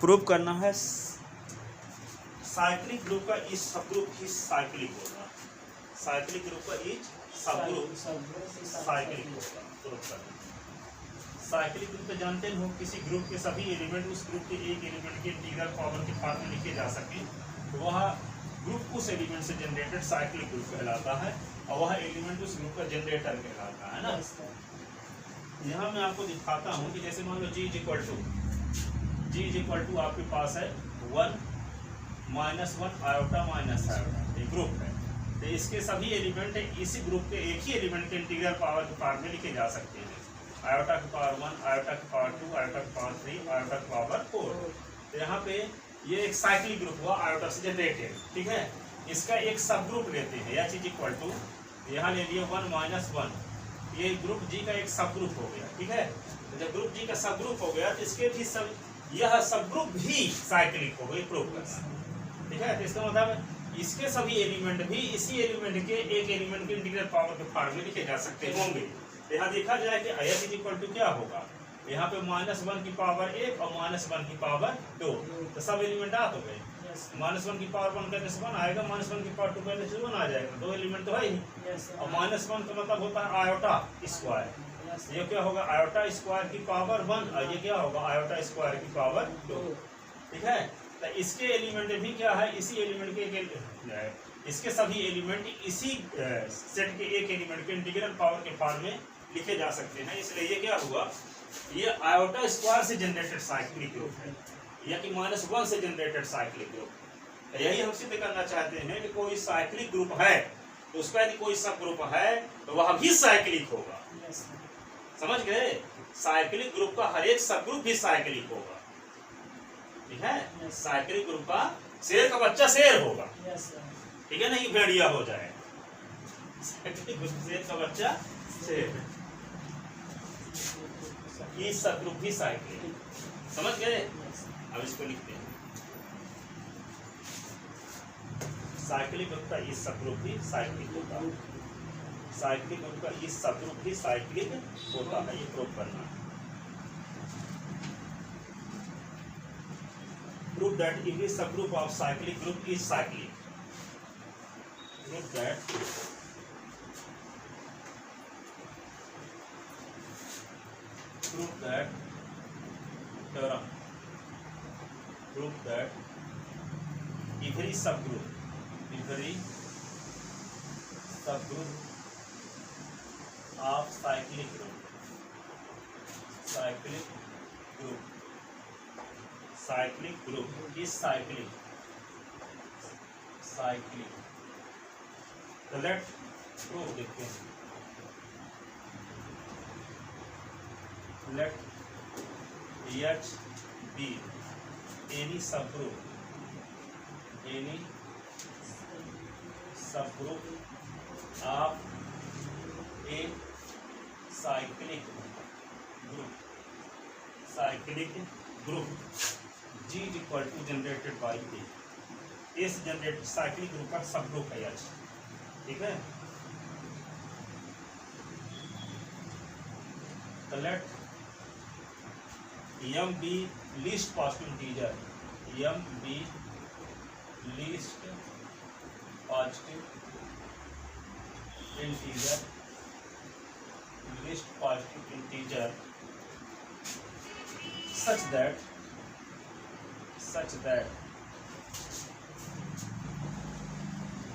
Prove करना है cyclic group का इस सबग्रुप ही साइक्लिक होगा, साइक्लिक ग्रुप का इच सबग्रुप साइक्लिक होगा। प्रूव करना साइक्लिक ग्रुप तो जानते हो किसी ग्रुप के सभी एलिमेंट उस ग्रुप के एक एलिमेंट के इंटीग्रल पावर के फॉर्म में लिखे जा सके तो वह ग्रुप उस एलिमेंट से जनरेटेड साइक्लिक ग्रुप कहलाता है और वह एलिमेंट उस ग्रुप का जनरेटर कहलाता है ना। यहाँ मैं आपको दिखाता हूँ कि जैसे मान लो G इज इक्वल टू आपके पास है 1 -1 आयोटा माइनस आयोटा, एक ग्रुप है तो इसके सभी एलिमेंट इसी ग्रुप के एक ही एलिमेंट के इंटीग्रल पावर के फॉर्म में लिखे जा सकते हैं। आयोटा की पावर 1, आयोटा की पावर 2, आयोटा की पावर 3, आयोटा की पावर 4। तो यहाँ पे ये एक साइक्लिक ग्रुप हुआ आयोटा से जनरेटेड, ठीक है। इसका एक सब ग्रुप लेते हैं या चीज इक्वल टू, यहाँ ले लिए 1 -1, ये ग्रुप जी का एक सब ग्रुप हो गया, ठीक है। तो जब ग्रुप जी का सब ग्रुप हो गया तो इसके भी सब यह सब ग्रुप भी साइक्लिक हो गई, प्रूव करना, ठीक है। तो इसका मतलब इसके सभी एलिमेंट भी इसी एलिमेंट के एक एलिमेंट के इंटीग्रल पावर के फॉर्म में लिखे जा सकते होंगे। यहाँ देखा जाए कि आयत इज इक्वल टू क्या होगा, यहाँ पे -1 की पावर 1 और -1 की पावर 2, तो सब एलिमेंट आ तो गए। -1 की पावर 1 करने से 1 आएगा, -1 की पावर 2 करने से 1 आ जाएगा, दो एलिमेंट तो है ही। और -1 का मतलब होता है आयोटा स्क्वायर, ये क्या होगा आयोटा स्क्वायर की पावर 1 और ये क्या होगा आयोटा स्क्वायर की पावर 2, ठीक है। तो इसके एलिमेंट भी क्या है, इसी एलिमेंट के इसके सभी एलिमेंट इसी सेट के एक एलिमेंट के इंटीग्रल पावर के फॉर्म में लिखे जा सकते हैं। इसलिए ये क्या हुआ, ये आयोटा स्क्वायर से जनरेटेड साइक्लिक ग्रुप है या कि -1 से जनरेटेड साइक्लिक ग्रुप। यही हम सिद्ध करना चाहते हैं कि कोई साइक्लिक ग्रुप है तो उसका यदि कोई सब ग्रुप है तो वह भी साइक्लिक होगा, समझ गए। साइक्लिक ग्रुप का हर एक सब ग्रुप भी साइक्लिक होगा, ठीक है। साइक्लिक ग्रुप का शेर का बच्चा शेर होगा, ठीक है, नहीं भेड़िया हो जाए। साइक्लिक ग्रुप शेर का बच्चा शेर, ये सब ग्रुप भी साइक्लिक, समझ गए। अब इसको लिखते हैं साइक्लिक ग्रुप का इस सब ग्रुप भी साइक्लिक होता है, साइक्लिक ग्रुप का इस सब ग्रुप भी साइक्लिक होता है, ये प्रूव करना। Prove that every subgroup of cyclic group is cyclic. Prove that theorem. Prove that every subgroup of cyclic group is cyclic. तो लेट प्रूव देखते हैं। Let H be any subgroup of a cyclic group G is equal to generated by A। इस generated cyclic group का सब group है H, ठीक है। तो late M be least positive integer, M be least positive integer such that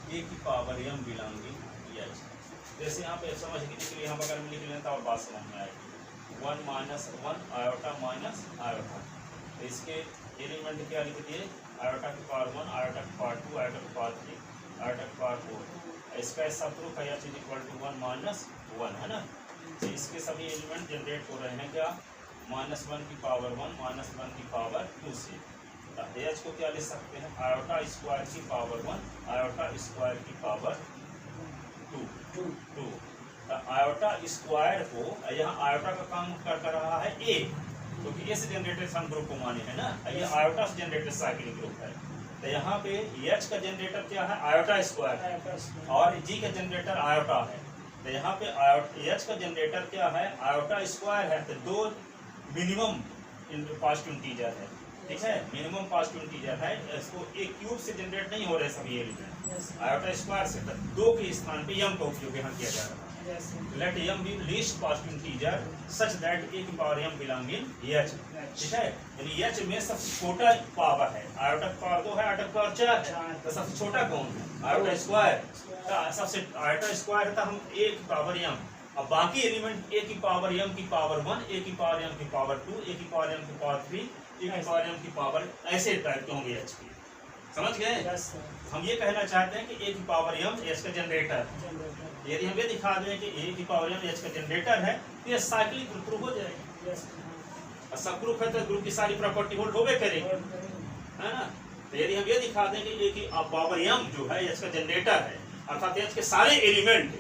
A की power M belonging H। जैसे यहाँ पे समझने के लिए हम अगर लिख लें तो और बात समझ में आएगी। 1 -1 आयोटा माइनस आयोटा, तो इसके एलिमेंट क्या लिख दिए, आयोटा की पावर 1, आयोटा की पावर 2, आयोटा की पावर 3, आयोटा की पावर 4। इसका सब ग्रुप है H इक्वल टू 1 -1 है ना। तो इसके सभी एलिमेंट जनरेट हो रहे हैं क्या, -1 की पावर 1, -1 की पावर 2 से। H को क्या लिख सकते हैं, आयोटा स्क्वायर की पावर 1, आयोटा स्क्वायर की पावर 2। आयोटा स्क्वायर को यहाँ आयोटा का काम कर रहा है A, क्योंकि S जनरेटेड सब ग्रुप को माने है ना, ये आयोटा से जनरेटेड साइक्लिक ग्रुप है। तो यहाँ पे H का जनरेटर क्या है, आयोटा स्क्वायर, और G का जनरेटर आयोटा है। तो यहाँ पे H का जनरेटर क्या है, आयोटा स्क्वायर है, तो दो मिनिमम पॉजिटिव इंटीजर है। ठीक है, मिनिमम पॉजिटिव इंटीजर है, इसको एक क्यूब से जनरेट नहीं हो रहे सभी एलिमेंट, आयोटा स्क्वायर से 2 के स्थान पे m का उपयोग यहाँ किया जा रहा है। Let m be least positive integer such that a की power m belong in h, ठीक है, यानी h में सबसे छोटा पावर है, आयोटा की पावर 2 है, आयोटा की पावर 4 है, तो सबसे छोटा कौन है? आयोटा स्क्वायर, सबसे आयोटा स्क्वायर था हम a की पावर m, अब बाकी एलिमेंट a की पावर m की पावर 1, a की पावर m की पावर 2, a की पावर m की पावर 3, a की पावर m की पावर, ऐसे टाइप के होंगे h की, समझ गए? हम ये कहना चाहते हैं कि a की पावर m h का जनरेटर, यदि हम ये दिखा दें कि a की पावर m h का जनरेटर है तो ये साइक्लिक ग्रुप हो जाएगा, और सब ग्रुप है तो ग्रुप की सारी प्रॉपर्टी होल्ड होबे करेगी, है ना? तो यदि हम ये दिखा दें कि a की पावर m जो है h का जनरेटर है, अर्थात h के सारे एलिमेंट a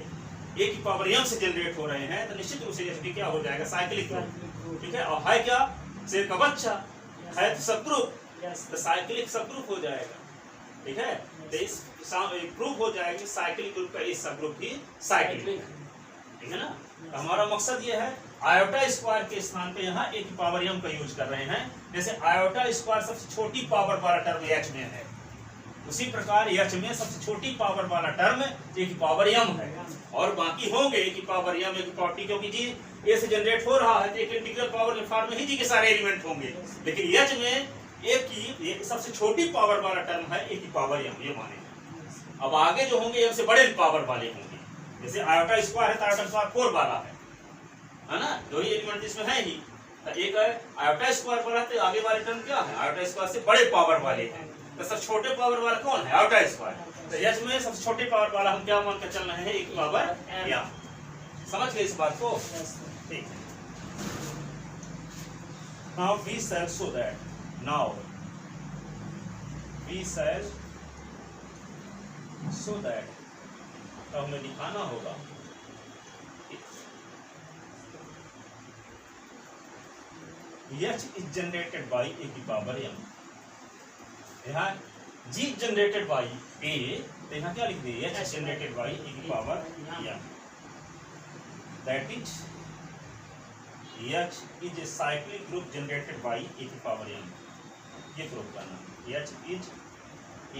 की पावर m से जनरेट हो रहे हैं, तो निश्चित रूप से h भी क्या हो जाएगा? साइक्लिक ग्रुप, ठीक है। और है क्या? शेर का बच्चा है तो सब ग्रुप, तो साइक्लिक सब ग्रुप हो जाएगा, ठीक है। तो इस प्रूफ हो जाएगा साइक्लिक ग्रुप का इस सब ग्रुप भी साइक्लिक, ठीक है ना। तो हमारा मकसद ये है आयोटा स्क्वायर के स्थान पे यहाँ a की पावर m का यूज कर रहे हैं, जैसे आयोटा स्क्वायर सबसे छोटी पावर वाला टर्म h में है, उसी प्रकार h में सबसे छोटी पावर वाला टर्म a की पावर m है, और बाकी होंगे a की पावर m, a की पावर t, क्योंकि जी a से जनरेट हो रहा है तो एक इंटीग्रल पावर के फॉर्म में ही जी के सारे एलिमेंट होंगे, लेकिन h में a की सबसे छोटी पावर वाला टर्म है a की पावर m, ये माने। अब आगे जो होंगे m से बड़े पावर वाले होंगे, जैसे आयोटा स्क्वायर है तो आयोटा स्क्वायर 4 वाला है ना, दो ही एलिमेंट इसमें है ही, तो एक है आयोटा स्क्वायर वाला, तो आगे वाले टर्म क्या है? आयोटा स्क्वायर से बड़े पावर वाले हैं, तो सबसे छोटे पावर वाला कौन है? आयोटा स्क्वायर, तो h में सबसे छोटे पावर वाला हम क्या मान कर चल रहे हैं? a की पावर m, समझ गए इस बात को? ठीक है। Now we shall show that, now we shall show that, तो हमें दिखाना होगा h is generated by a की पावर m, यहाँ g generated by a, तो यहाँ क्या लिख दिए? h generated by a की power m, that is h is a cyclic group generated by a की पावर m, ये प्रूव करना, h is a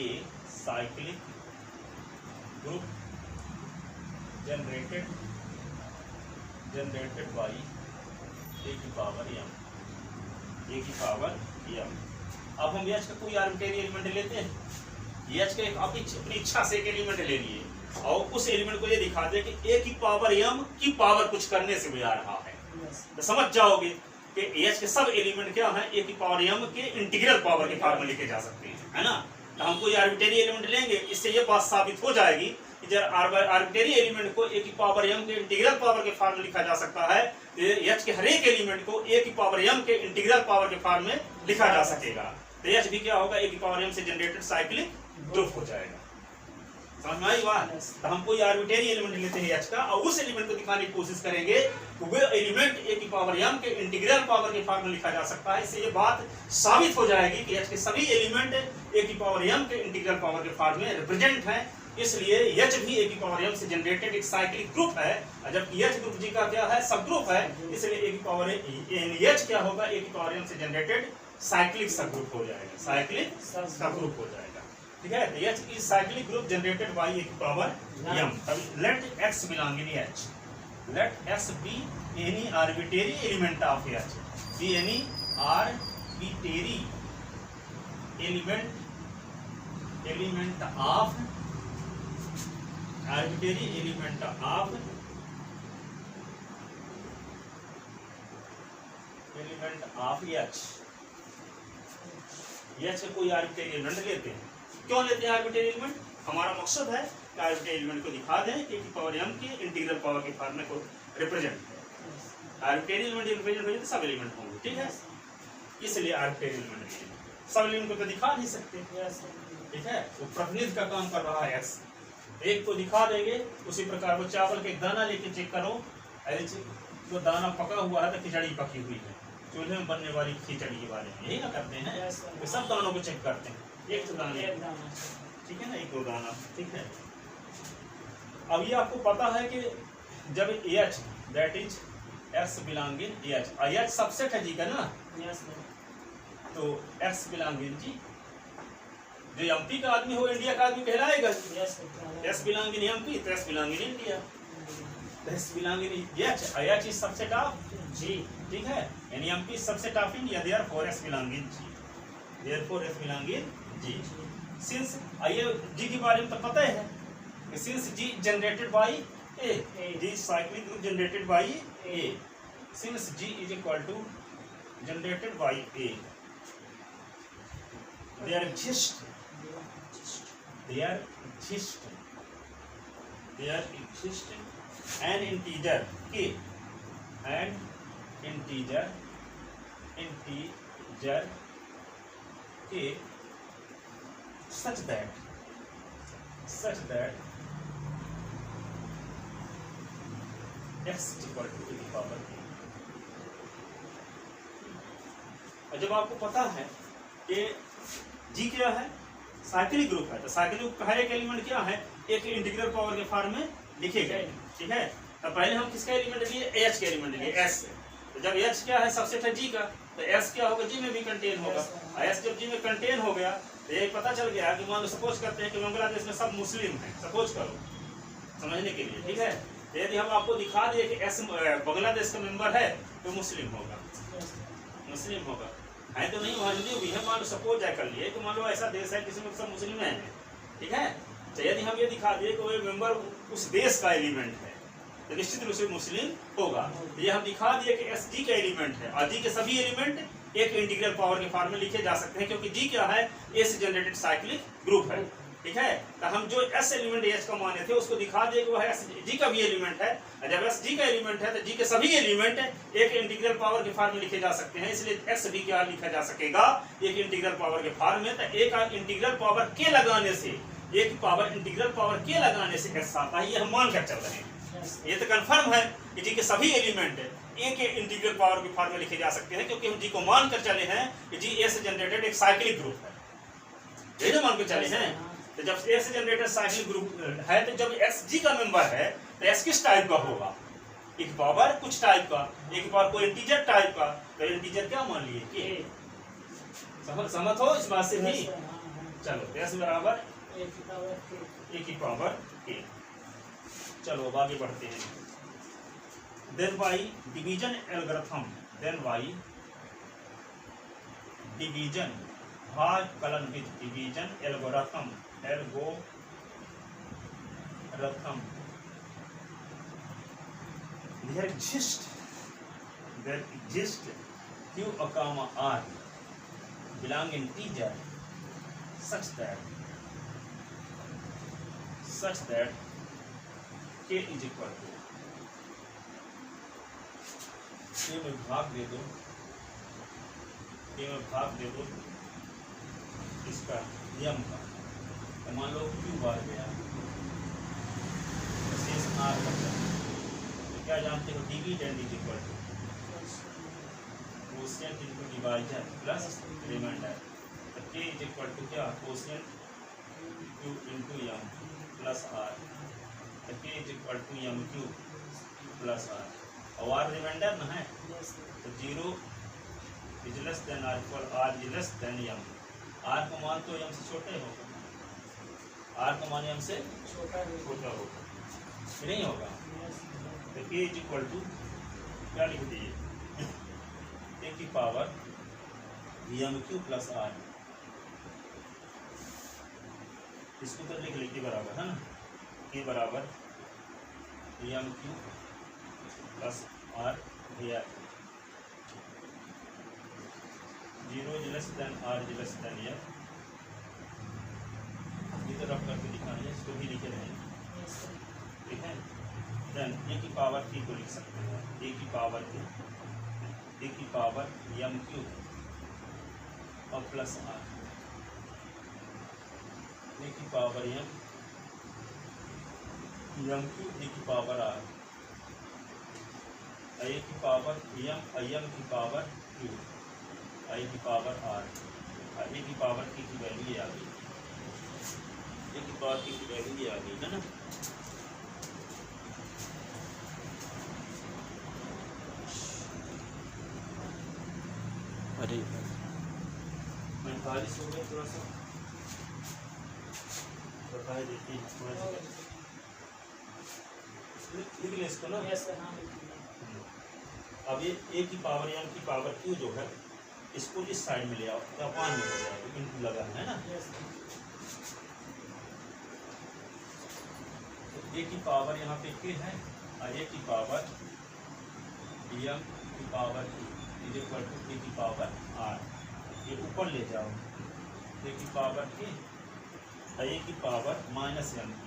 cyclic group generated by a की पावर m, a की पावर m। अब हम h का कोई आर्बिट्रेरी एलिमेंट लेते हैं, h का एक अपनी इच्छा से एक एलिमेंट ले लिए और उस एलिमेंट को ये दिखा दे कि a की पावर m की पावर कुछ करने से भी आ रहा है, तो समझ जाओगे कि h के सब एलिमेंट क्या है? a की पावर m के इंटीग्रल पावर के फॉर्म में लिखे जा सकते हैं, है ना। तो हम कोई आर्बिट्रेरी एलिमेंट लेंगे, इससे ये बात साबित हो जाएगी कि जब आर्बिट्रेरी एलिमेंट को a की पावर m के इंटीग्रल पावर के फॉर्म में लिखा जा सकता है, तो h के हर एक एलिमेंट को a की पावर m के इंटीग्रल पावर के फॉर्म में लिखा जा सकेगा, तो h भी क्या होगा? a की पावर m से जनरेटेड साइक्लिक ग्रुप हो जाएगा, समझ में आई बात? तो हम कोई आर्बिट्रेरी एलिमेंट लेते हैं h का और उस एलिमेंट को दिखाने की कोशिश करेंगे कि वो एलिमेंट a की पावर m के इंटीग्रल पावर के फॉर्म में लिखा जा सकता है, इससे ये बात साबित हो जाएगी कि h के सभी एलिमेंट a की पावर m के इंटीग्रल पावर के फॉर्म में रिप्रेजेंट हैं, इसलिए h भी a की पावर m से जनरेटेड एक साइक्लिक ग्रुप है, जबकि h ग्रुप जी का क्या है? सब ग्रुप है, इसलिए a की पावर h क्या होगा? a की पावर m से जनरेटेड साइक्लिक सब ग्रुप हो जाएगा, साइक्लिक सब ग्रुप हो जाएगा, ठीक है। तो h is cyclic group generated by a की पावर m। तब let x belong in h, let x be any arbitrary element of h, be any arbitrary element of arbitrary element of h, h का कोई arbitrary element लेते हैं, क्यों लेते हैं arbitrary element? हमारा मकसद है कि आर्बिट्रेरी एलिमेंट को दिखा दें कि पावर m की इंटीग्रल पावर के फॉर्म में को रिप्रेजेंट है, आर्बिट्रेरी एलिमेंट रिप्रेजेंट हो जाए तो सब एलिमेंट होंगे, ठीक है, इसलिए आर्बिट्रेरी एलिमेंट सब एलिमेंट को तो दिखा नहीं सकते, ठीक है। वो प्रतिनिधि का काम कर रहा है x, एक को दिखा देंगे, उसी प्रकार वो चावल के दाना लेके चेक करो, वो दाना पका हुआ है तो खिचड़ी पकी हुई है, चूल्हे में बनने वाली खिचड़ी के बारे में यही ना करते हैं, तो सब दानों को चेक करते हैं, एक तो दाना, ठीक है ना, एक दो दाना, ठीक है। अब ये आपको पता है कि जब h that is x belong in h, h subset है जी का ना, तो एक्स बिलोंगिंग जी। जो एमपी का आदमी हो इंडिया का आदमी कहलाएगा। एस बिलोंगिंग एमपी तो S belonging India. S belonging H is subset of G, ठीक है, यानी MP subset of India, therefore S belonging G, therefore S belonging G. Since आइए जी के बारे में तो पता है, since G generated by A, G cyclic group generated by A, since G is equal to generated by A, there exists an integer k, and integer k such that x is equal to the power k। और जब आपको पता है कि जी क्या है, cyclic group है, तो साइक्लिक ग्रुप का हर एक एलिमेंट क्या है, एक इंटीग्रल पावर के फॉर्म में लिखे गए, ठीक है। तो पहले हम किसका एलिमेंट लिए, एच के एलिमेंट लिए, एस से। तो जब एच क्या है, सबसेट है जी का, तो एस क्या होगा, जी में भी कंटेन होगा। एस जब जी में कंटेन हो गया तो ये पता चल गया कि मान लो सपोज करते हैं कि बांग्लादेश में सब मुस्लिम हैं, सपोज करो समझने के लिए, ठीक है। यदि हम आपको दिखा दिए कि एस बांग्लादेश का मेंबर है तो मुस्लिम होगा, मुस्लिम होगा, है तो नहीं, वहाँ हिंदू भी है, मान लो सपोज कर लिए कि मान लो ऐसा देश है जिसमें सब मुस्लिम है, ठीक है। तो यदि हम ये दिखा दिए कि वो मेंबर उस देश का एलिमेंट है तो निश्चित रूप से मुस्लिम होगा। तो ये हम दिखा दिए कि एस जी का एलिमेंट है, और जी के सभी एलिमेंट एक इंटीग्रल पावर के फॉर्म में लिखे जा सकते हैं, क्योंकि जी क्या है, एस जनरेटेड साइक्लिक ग्रुप है, ठीक है। तो हम जो एस एलिमेंट एच का माने थे उसको दिखा दिए कि वह एस जी का भी एलिमेंट है, और जब एस जी का एलिमेंट है तो जी के सभी एलिमेंट एक इंटीग्रल पावर के फॉर्म में लिखे जा सकते हैं, इसलिए एक्स भी क्या लिखा जा सकेगा, एक इंटीग्रल पावर के फॉर्म में। तो एक इंटीग्रल पावर के लगाने से, एक पावर इंटीग्रल पावर के लगाने से एक्स आता है, ये हम मान कर चल रहे हैं। ये तो कंफर्म है कि जी के सभी एलिमेंट एक इंटीग्रल पावर के फॉर्म में लिखे जा सकते हैं, क्योंकि हम जी को मान कर चले हैं कि जी एस जनरेटेड एक साइक्लिक ग्रुप है, ये जो मान कर चले हैं। तो जब एस जनरेटेड साइक्लिक ग्रुप है तो जब एस जी का मेंबर है तो एस किस टाइप का होगा, एक पावर कुछ टाइप का, एक पावर कोई इंटीजर टाइप का। तो इंटीजर क्या मान लिए के, समझ हो इस बात से भी। चलो एस बराबर ए की पावर के। चलो अब आगे बढ़ते हैं। Then by division algorithm, then by division भाग कलन with division algorithm, there exist q, r belong integer such that k is equal to, k में भाग दे दो, इसका यम का, तो मान लो q बार गया, शेष r बचा, तो क्या जानते हो, dividend is equal to quotient into divisor plus remainder. तो k इज इक्वल टू क्या, quotient q into m plus r, तो k is equal to m cube plus r, और r रिमाइंडर ना है, तो 0 is less than r equal r is less than m। r का मान तो m से छोटे होगा, r का मान m से छोटा होगा, नहीं होगा। तो k इज इक्वल टू क्या लिख दिए, a की power m Q plus r, इसको तो लिख लीजिए बराबर है ना, k बराबर m क्यू प्लस r दिया, 0 is less than r is less than m। ये तो रफ करके दिखाएंगे, इसको भी लिखे रहेंगे, ठीक है। देन a की पावर t को लिख सकते हैं, a की पावर m क्यू और प्लस r, a की पावर m क्यू, a की पावर r, a की पावर m की पावर q, i की पावर r, a की पावर की वैल्यू ये आ गई, a की पावर की वैल्यू ये आ गई है ना। अरे 40 हो गए, थोड़ा सा बताए देती है थोड़ा सा लिख ले इसको ना। यस सर, हाँ लिखिए। अब ये a की पावर m की पावर q जो है इसको इस साइड में ले आओ तो अपान में हो जाएगा, इनटू लगा है ना। Yes sir. तो a की पावर यहाँ पे k है और a की पावर m की power is equal to a की पावर r, ये ऊपर ले जाओ a की पावर k और a की पावर माइनस m q,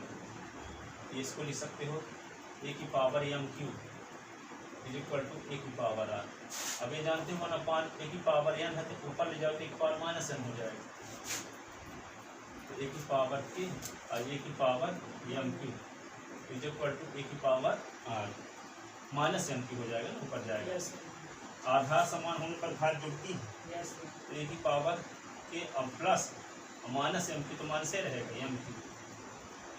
ये इसको लिख सकते हो a की power m q is equal to a की पावर r। अब ये जानते हो 1 a की पावर n है तो ऊपर ले जाओ तो a की पावर माइनस n हो जाएगा, तो a की पावर k और a की power m q is equal to a की पावर r माइनस m q हो जाएगा ना, ऊपर जाएगा। Yes sir. आधार समान होने पर घात जुड़ती है, यस सर। तो a की पावर k अब प्लस माइनस m q तो माइनस ही रहेगा m q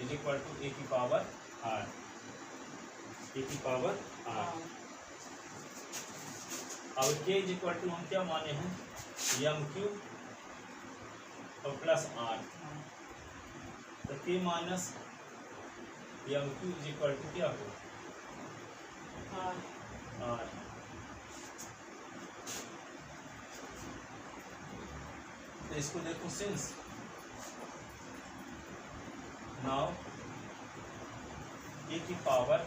is equal to a की पावर r, a की पावर r। हाँ। अब k इज इक्वल टू हम क्या माने हैं m q और प्लस r, तो k minus m q is equal to क्या हो हाँ। r। तो इसको देखो सिंस नाउ a की power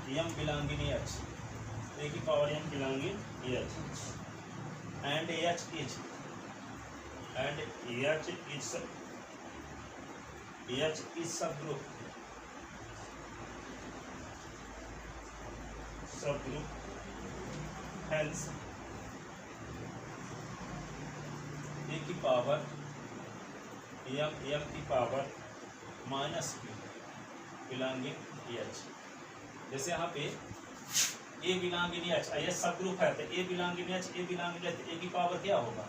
m belonging h, a की power m belonging h and h is subgroup hence a की पावर m की power minus q belonging h। जैसे यहाँ पे a बिलोंगिंग h, ये सब ग्रुप है तो a बिलोंगिंग h, a की पावर क्या होगा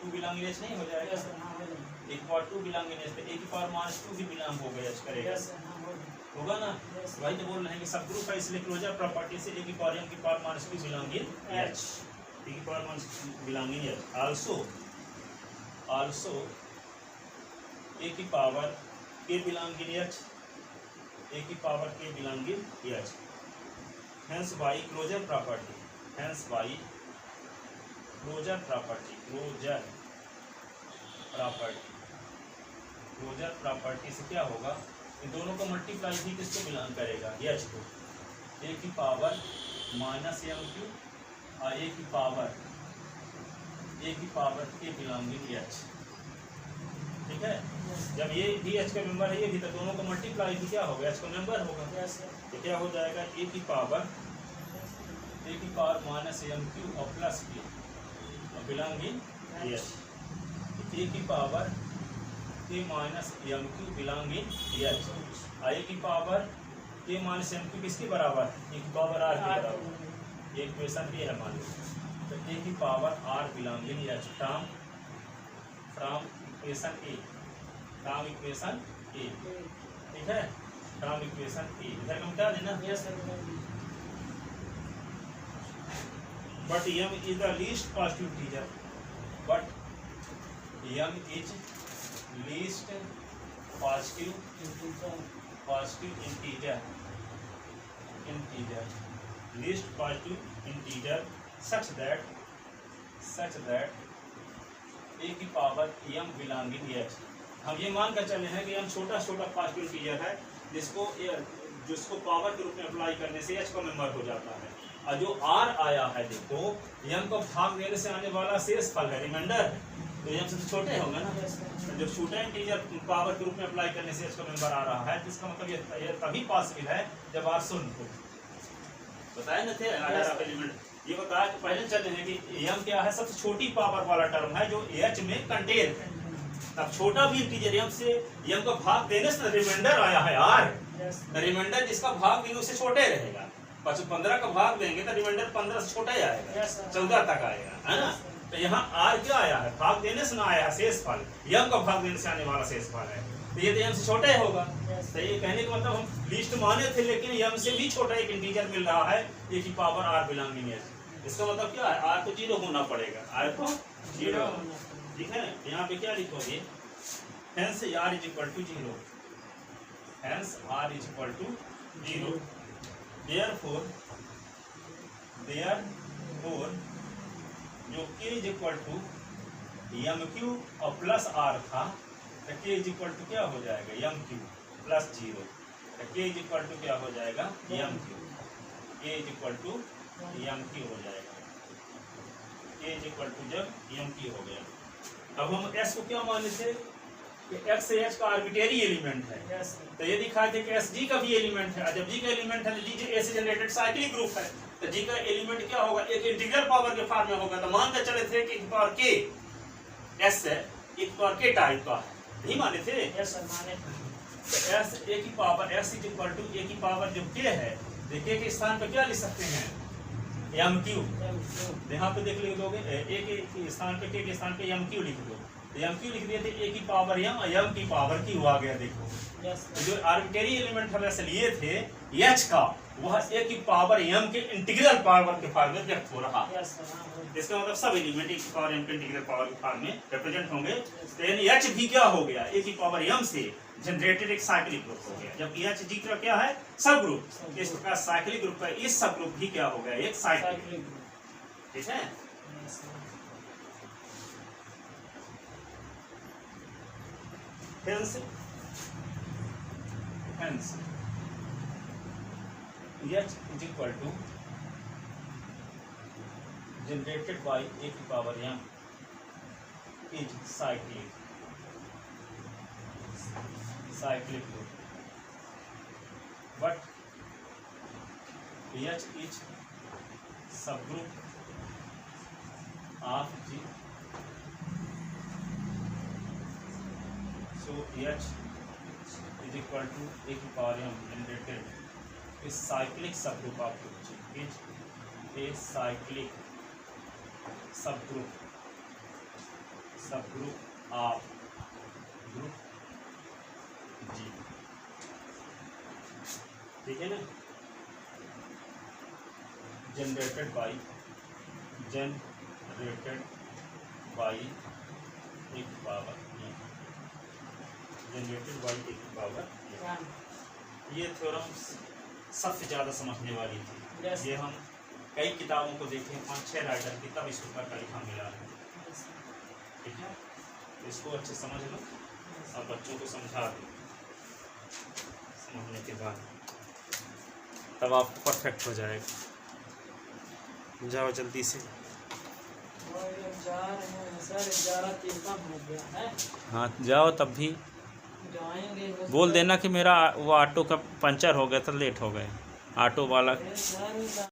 2 बिलोंगिंग h नहीं हो जाएगा। यस सर, हाँ हो जाएगा। एक पावर 2 बिलोंगिंग h तो a की पावर माइनस 2 भी बिलोंग हो गया h करेगा, यस सर, हाँ हो जाएगा। होगा ना। Yes sir. वही तो बोल रहे हैं कि सब ग्रुप है इसलिए क्लोजर प्रॉपर्टी से a की पावर m की power minus 2 belonging h, a की power minus belonging h also a की power k belonging h, a की power k belonging h, hence by closure property, hence by closure property, closure property से क्या होगा, इन दोनों को multiply भी किसको बिलोंग करेगा h को, a की पावर माइनस m q और a की पावर k बिलोंगिंग h, ठीक है। जब ये भी h का मेंबर है, ये भी, तो दोनों को मल्टीप्लाई भी क्या होगा h का मेंबर होगा, यस सर। तो क्या हो जाएगा a की पावर माइनस m q और प्लस k और बिलोंगिंग h, a की power k minus m q belonging h और a की power k minus m q किसके बराबर है, a की पावर r के बराबर, ये इक्वेशन ये है मान लो। तो a की power r belonging h from equation a, ठीक है, फ्रॉम इक्वेशन a इधर हम क्या देना, yes sir. but m is the least positive integer, but m is least positive integer, least positive integer such that a की power m belonging h। हम ये मान कर चले हैं कि m छोटा पॉजिटिव इंटीजर है जिसको पावर के रूप में अप्लाई करने से h का मेंबर हो जाता है, और जो r आया है देखो m को भाग देने से आने वाला शेष फल है, रिमाइंडर, तो m से तो छोटे होंगे ना। तो जब छोटा इंटीजर पावर के रूप में अप्लाई करने से h का मेंबर आ रहा है, तो इसका मतलब ये तभी पॉसिबल है जब r शून्य हो। बताए ना थे ऑर्डर एलिमेंट, ये बताया कि पहले चले हैं कि m क्या है, सबसे छोटी पावर वाला टर्म है जो h में कंटेन है। तब छोटा भी इंटीजर m से m का भाग देने से रिमाइंडर आया है r, रिमाइंडर जिसका भाग देंगे उससे छोटे रहेगा। 15 का भाग देंगे तो रिमाइंडर 15 से छोटा ही आएगा, 14 तक आएगा, है ना। तो यहाँ r क्या आया है, भाग देने से ना आया है शेष फल, m का भाग देने से आने वाला शेष फल है, तो ये तो m से छोटा ही होगा। तो ये कहने का मतलब हम लिस्ट माने थे, लेकिन m से भी छोटा एक इंटीजर मिल रहा है a की पावर r बिलोंगिंग h। इसका मतलब क्या है, r को 0 होना पड़ेगा, r को 0, ठीक है, यहाँ पे क्या लिखोगे, hence r is equal to 0, hence r is equal to 0, therefore जो k is equal to M Q और प्लस आर था, तो k इज इक्वल टू क्या हो जाएगा, एम क्यू प्लस 0, तो k इज इक्वल टू क्या हो जाएगा, M Q, k is equal to M Q हो जाएगा, k इज इक्वल टू जब एम क्यू हो गया। अब हम s को क्या माने थे कि x से h का आर्बिट्रेरी एलिमेंट है, यस तो ये दिखाए थे कि s g का भी एलिमेंट है, जब g का एलिमेंट है तो g a से जनरेटेड साइक्लिक ग्रुप है, तो g का एलिमेंट क्या होगा, एक इंटीग्रल पावर के फॉर्म में होगा। तो मानते चले थे कि पावर k s है, एक पावर k टाइप का है, नहीं माने थे, यस सर माने तो s a की power s is equal to a की पावर जो k है, देखिए के स्थान पे क्या लिख सकते हैं, एम क्यू, यहाँ पे देख लोगे a के स्थान पे k के स्थान पे एम क्यू लिख दो, एम क्यू लिख दिए थे, a की पावर m और m की पावर q आ गया। देखो यस तो जो आर्बिट्रेरी एलिमेंट हम ऐसे लिए थे h का, वह a की पावर m के इंटीग्रल पावर के फॉर्म में व्यक्त हो रहा है। यस सर हाँ इसका मतलब सब एलिमेंट a की पावर m के इंटीग्रल पावर के फॉर्म में रिप्रेजेंट होंगे। तो यानी h भी क्या हो गया, a की पावर m से जनरेटेड एक साइक्लिक ग्रुप हो गया, जबकि h g का क्या है, सब ग्रुप। इस प्रकार साइक्लिक ग्रुप का इस सब ग्रुप भी क्या हो गया, एक साइक्लिक, साइक्लिक ग्रुप ठीक है। Yes Hence H is equal to generated by a की power m is cyclic group, but H is subgroup of G, so H is equal to a की power m generated is cyclic subgroup of G, is a cyclic subgroup of group G, ठीक है ना, generated by a की power m, generated by ए की power. ये theorem सबसे ज़्यादा समझने वाली थी। Yes. ये हम कई किताबों को देखे, 5-6 राइटर की, तब इसके ऊपर का लिखा मिला है, ठीक है। इसको अच्छे समझ लो और बच्चों को समझा दो, समझने के बाद तब आपको परफेक्ट हो जाएगा। जाओ जल्दी से, जा रहे हैं सर, 11:03 का हो गया है। हाँ जाओ, तब भी जाएंगे बोल देना कि मेरा वो ऑटो का पंचर हो गया था, लेट हो गए ऑटो वाला। सर